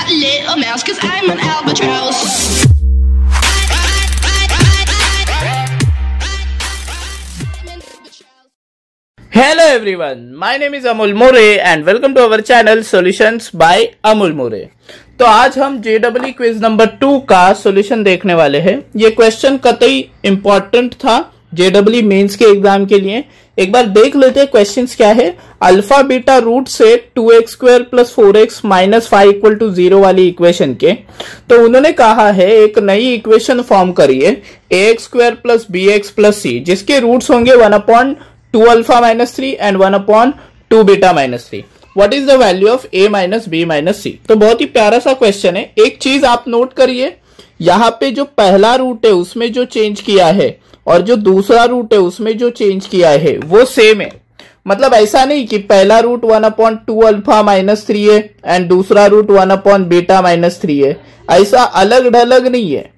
that little mouse, 'cause I'm an albatross. Hello everyone, my name is Amul More and welcome to our channel Solutions by Amul More। तो आज हम JEE quiz number 2 का solution देखने वाले हैं। ये question कतई important था JEE मेंस के एग्जाम के लिए। एक बार देख लेते हैं क्वेश्चंस क्या है। अल्फा बीटा रूट से 2x² + 4x - 5 = 0 वाली इक्वेशन के, तो उन्होंने कहा है एक नई इक्वेशन फॉर्म करिए ax² + bx + c, जिसके रूट्स होंगे 1/2α - 3 and 1/2β - 3। What is the value of a - b - c। तो बहुत ही प्यारा सा क्वेश्चन है। एक चीज आप नोट करिए, यहाँ पे जो पहला रूट है उसमें जो चेंज किया है और जो दूसरा रूट है उसमें जो चेंज किया है वो सेम है। मतलब ऐसा नहीं कि पहला रूट 1/2α - 3 है एंड दूसरा रूट 1/β - 3 है। ऐसा अलग ढलग नहीं है,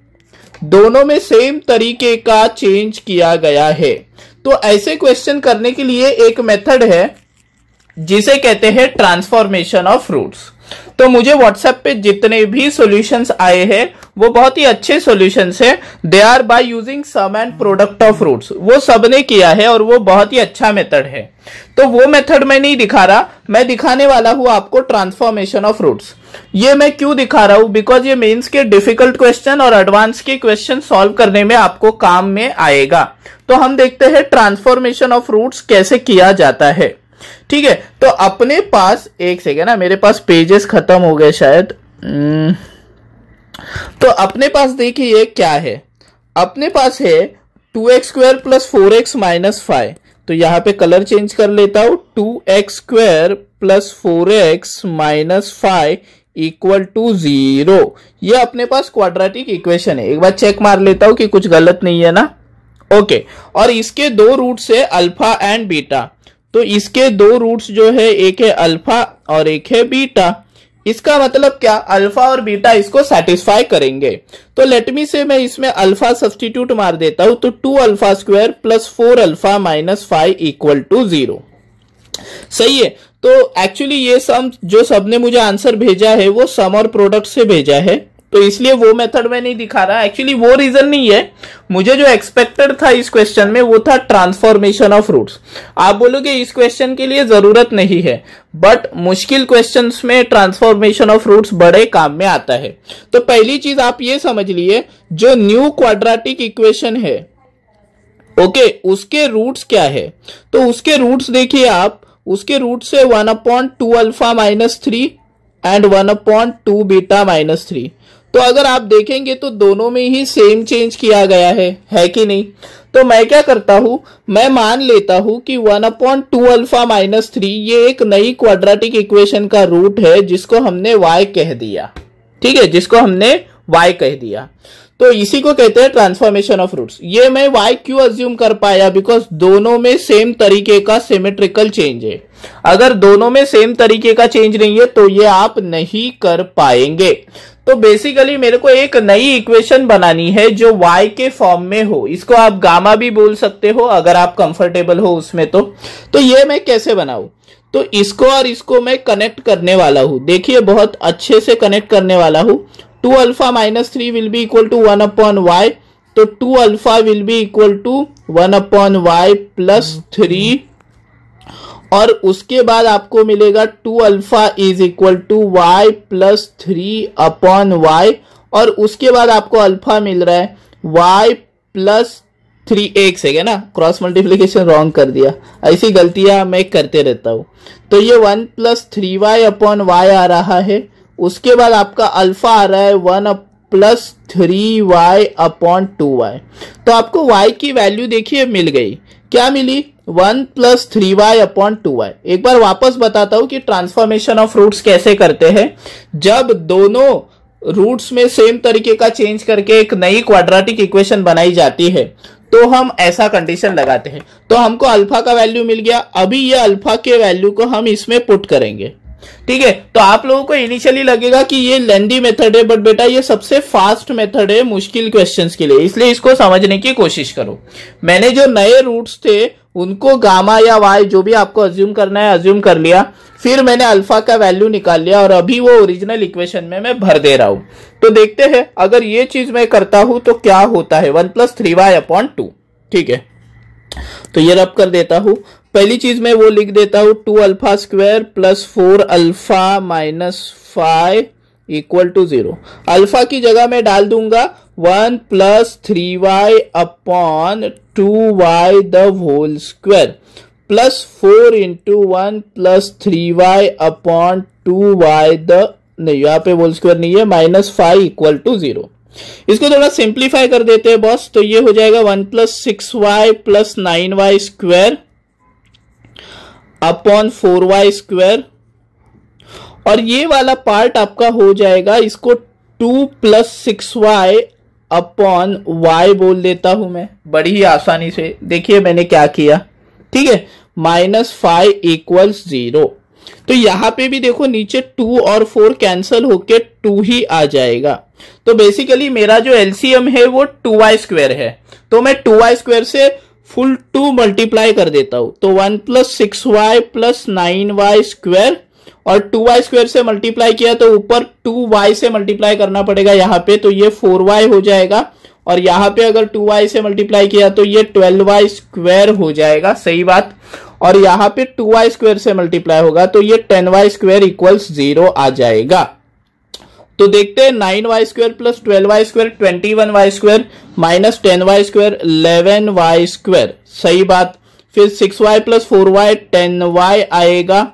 दोनों में सेम तरीके का चेंज किया गया है। तो ऐसे क्वेश्चन करने के लिए एक मेथड है जिसे कहते हैं ट्रांसफॉर्मेशन ऑफ रूट्स। तो मुझे व्हाट्सएप पे जितने भी सॉल्यूशंस आए हैं वो बहुत ही अच्छे सॉल्यूशंस है। They are by using some end product of roots, वो सबने किया है और वो बहुत ही अच्छा मेथड है। तो वो मेथड मैं नहीं दिखा रहा, मैं दिखाने वाला हूं आपको ट्रांसफॉर्मेशन ऑफ रूट्स। ये मैं क्यों दिखा रहा हूं, बिकॉज ये मेंस के डिफिकल्ट क्वेश्चन और एडवांस के क्वेश्चन सॉल्व करने में आपको काम में आएगा। तो हम देखते हैं ट्रांसफॉर्मेशन ऑफ रूट्स कैसे किया जाता है। ठीक है, तो अपने पास एक सेकेंड ना, मेरे पास पेजेस खत्म हो गए शायद। तो अपने पास देखिए क्या है, अपने पास है 2x² + 4x - 5। तो यहां पे कलर चेंज कर लेता हूं, 2x² + 4x - 5 = 0। ये अपने पास क्वाड्रेटिक इक्वेशन है। एक बार चेक मार लेता हूं कि कुछ गलत नहीं है ना। ओके, और इसके दो रूट्स है अल्फा एंड बीटा। तो इसके दो रूट्स जो है, एक है अल्फा और एक है बीटा। इसका मतलब क्या, अल्फा और बीटा इसको सेटिस्फाई करेंगे। तो लेट मी से मैं इसमें अल्फा सब्स्टिट्यूट मार देता हूं, तो 2α² + 4α - 5 = 0। सही है। तो एक्चुअली ये सम जो सबने मुझे आंसर भेजा है वो सम और प्रोडक्ट से भेजा है, तो इसलिए वो मेथड में नहीं दिखा रहा। एक्चुअली वो रीजन नहीं है, मुझे जो एक्सपेक्टेड था इस क्वेश्चन में वो था ट्रांसफॉर्मेशन ऑफ रूट्स। आप बोलोगे इस क्वेश्चन के लिए जरूरत नहीं है, बट मुश्किल क्वेश्चंस में ट्रांसफॉर्मेशन ऑफ रूट्स बड़े काम में आता है। तो पहली चीज आप ये समझ लिए, जो न्यू क्वाड्रेटिक इक्वेशन है ओके, उसके रूट्स क्या है। तो उसके रूट्स देखिए आप, उसके रूट्स है 1/2α - 3 एंड 1/2β - 3। तो अगर आप देखेंगे तो दोनों में ही सेम चेंज किया गया है कि नहीं। तो मैं क्या करता हूं, मैं मान लेता हूं कि 1/2α - 3 ये एक नई क्वाड्रेटिक इक्वेशन का रूट है जिसको हमने y कह दिया। ठीक है, जिसको हमने y कह दिया। तो इसी को कहते हैं ट्रांसफॉर्मेशन ऑफ रूट्स। ये मैं y क्यों अज्यूम कर पाया, बिकॉज दोनों में सेम तरीके का सिमेट्रिकल चेंज है। अगर दोनों में सेम तरीके का चेंज नहीं है तो ये आप नहीं कर पाएंगे। तो बेसिकली मेरे को एक नई इक्वेशन बनानी है जो y के फॉर्म में हो। इसको आप गामा भी बोल सकते हो अगर आप कंफर्टेबल हो उसमें। तो ये मैं कैसे बनाऊं, तो इसको और इसको मैं कनेक्ट करने वाला हूं। देखिए बहुत अच्छे से कनेक्ट करने वाला हूं। 2α - 3 will be equal to 1/y, तो 2α will be equal to 1/y + 3, और उसके बाद आपको मिलेगा 2α is equal to y + 3/y, और उसके बाद आपको अल्फा मिल रहा है y + 3। एक सेकेंड ना, क्रॉस मल्टीप्लीकेशन रॉन्ग कर दिया, ऐसी गलतियां मैं करते रहता हूं। तो ये 1 + 3y/y आ रहा है। उसके बाद आपका अल्फा आ रहा है 1 + 3y/2y। तो आपको y की वैल्यू देखिए मिल गई, क्या मिली, 1 + 3y/2y। एक बार वापस बताता हूं कि ट्रांसफॉर्मेशन ऑफ रूट्स कैसे करते हैं। जब दोनों रूट्स में सेम तरीके का चेंज करके एक नई क्वाड्रेटिक इक्वेशन बनाई जाती है तो हम ऐसा कंडीशन लगाते हैं। तो हमको अल्फा का वैल्यू मिल गया, अभी ये अल्फा के वैल्यू को हम इसमें पुट करेंगे। ठीक है, तो आप लोगों को इनिशियली लगेगा कि ये लेंदी मेथड है, बट बेटा ये सबसे फास्ट मेथड है मुश्किल क्वेश्चंस के लिए, इसलिए इसको समझने की कोशिश करो। मैंने जो नए रूट्स थे उनको गामा या वाई जो भी आपको अज्यूम करना है अज्यूम कर लिया, फिर मैंने अल्फा का वैल्यू निकाल लिया और अभी वो ओरिजिनल इक्वेशन में मैं भर दे रहा हूं। तो देखते हैं अगर ये चीज मैं करता हूं तो क्या होता है, 1 + 3y/2। ठीक है, तो ये रब कर देता हूं। पहली चीज मैं वो लिख देता हूं 2α² + 4α - 5 = 0। अल्फा की जगह मैं डाल दूंगा 1 + 3y/2y² प्लस 4 × 1 + 3y/2y नहीं, यहाँ पे होल स्क्वायर नहीं है, -5 = 0। इसको थोड़ा सिंप्लीफाई कर देते हैं बॉस, तो ये हो जाएगा 1 + 6y + 9y² अपॉन 4y², और ये वाला पार्ट आपका हो जाएगा, इसको 2 + 6y अपॉन y बोल देता हूं मैं बड़ी ही आसानी से। देखिए मैंने क्या किया, ठीक है, -5 = 0। तो यहां पे भी देखो नीचे 2 और 4 कैंसल होके 2 ही आ जाएगा। तो बेसिकली मेरा जो एलसीएम है वो 2y² है, तो मैं 2y² से फुल 2 मल्टीप्लाई कर देता हूं। तो 1 + 6y + 9y² और 2y² से मल्टीप्लाई किया तो ऊपर 2y से मल्टीप्लाई करना पड़ेगा यहाँ पे, तो ये 4y हो जाएगा, और यहाँ पे अगर 2y से मल्टीप्लाई किया तो ये 12y² हो जाएगा, सही बात। और यहाँ पे 2y² से मल्टीप्लाई होगा तो ये 10y² = 0 आ जाएगा। तो देखते हैं 9y² + 12y² 21y² - 10y² 11y², सही बात। फिर 6y + 4y 10y आएगा,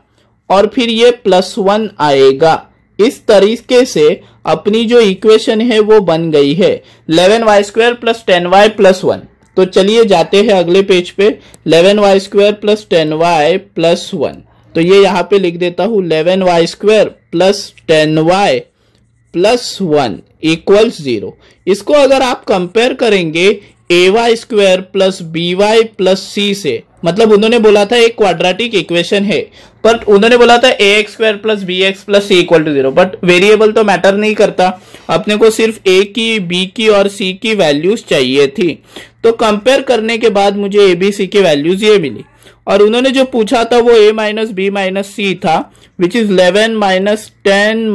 और फिर ये +1 आएगा। इस तरीके से अपनी जो इक्वेशन है वो बन गई है 11y² + 10y + 1। तो चलिए जाते हैं अगले पेज पे, 11y² + 10y + 1। तो ये यहां पे लिख देता हूं 11y² + 10y + 1 = 0। इसको अगर आप कंपेयर करेंगे ay² + by + c से, मतलब उन्होंने बोला था एक क्वाड्रेटिक इक्वेशन है, पर उन्होंने बोला था ax² + bx + c = 0, but variable तो मैटर नहीं करता, अपने को सिर्फ a की, b की और c की वैल्यूज चाहिए थी। तो कंपेयर करने के बाद मुझे a b c की वैल्यूज ये मिली, और उन्होंने जो पूछा था वो a - b - c था, विच इज 11 - 10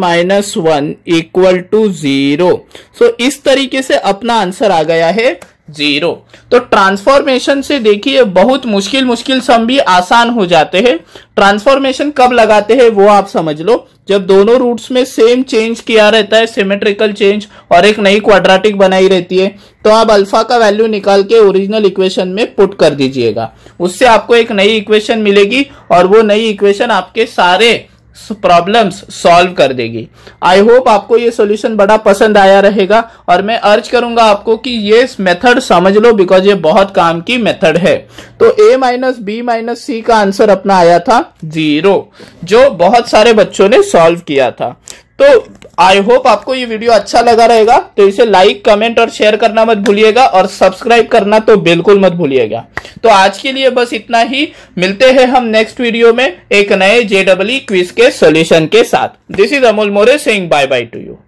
- 1 = 0। सो इस तरीके से अपना आंसर आ गया है 0। तो ट्रांसफॉर्मेशन से देखिए बहुत मुश्किल सम भी आसान हो जाते हैं। ट्रांसफॉर्मेशन कब लगाते हैं वो आप समझ लो, जब दोनों रूट्स में सेम चेंज किया रहता है, सिमेट्रिकल चेंज, और एक नई क्वाड्रेटिक बनाई रहती है, तो आप अल्फा का वैल्यू निकाल के ओरिजिनल इक्वेशन में पुट कर दीजिएगा, उससे आपको एक नई इक्वेशन मिलेगी, और वो नई इक्वेशन आपके सारे प्रॉब्लम्स सॉल्व कर देगी। आई होप आपको ये सॉल्यूशन बड़ा पसंद आया रहेगा, और मैं अर्ज करूंगा आपको कि ये मेथड समझ लो, बिकॉज ये बहुत काम की मेथड है। तो a - b - c का आंसर अपना आया था 0, जो बहुत सारे बच्चों ने सॉल्व किया था। तो आई होप आपको ये वीडियो अच्छा लगा रहेगा, तो इसे लाइक, कमेंट और शेयर करना मत भूलिएगा, और सब्सक्राइब करना तो बिल्कुल मत भूलिएगा। तो आज के लिए बस इतना ही, मिलते हैं हम नेक्स्ट वीडियो में एक नए JEE क्विज के सॉल्यूशन के साथ। This is Amol More saying bye bye to you.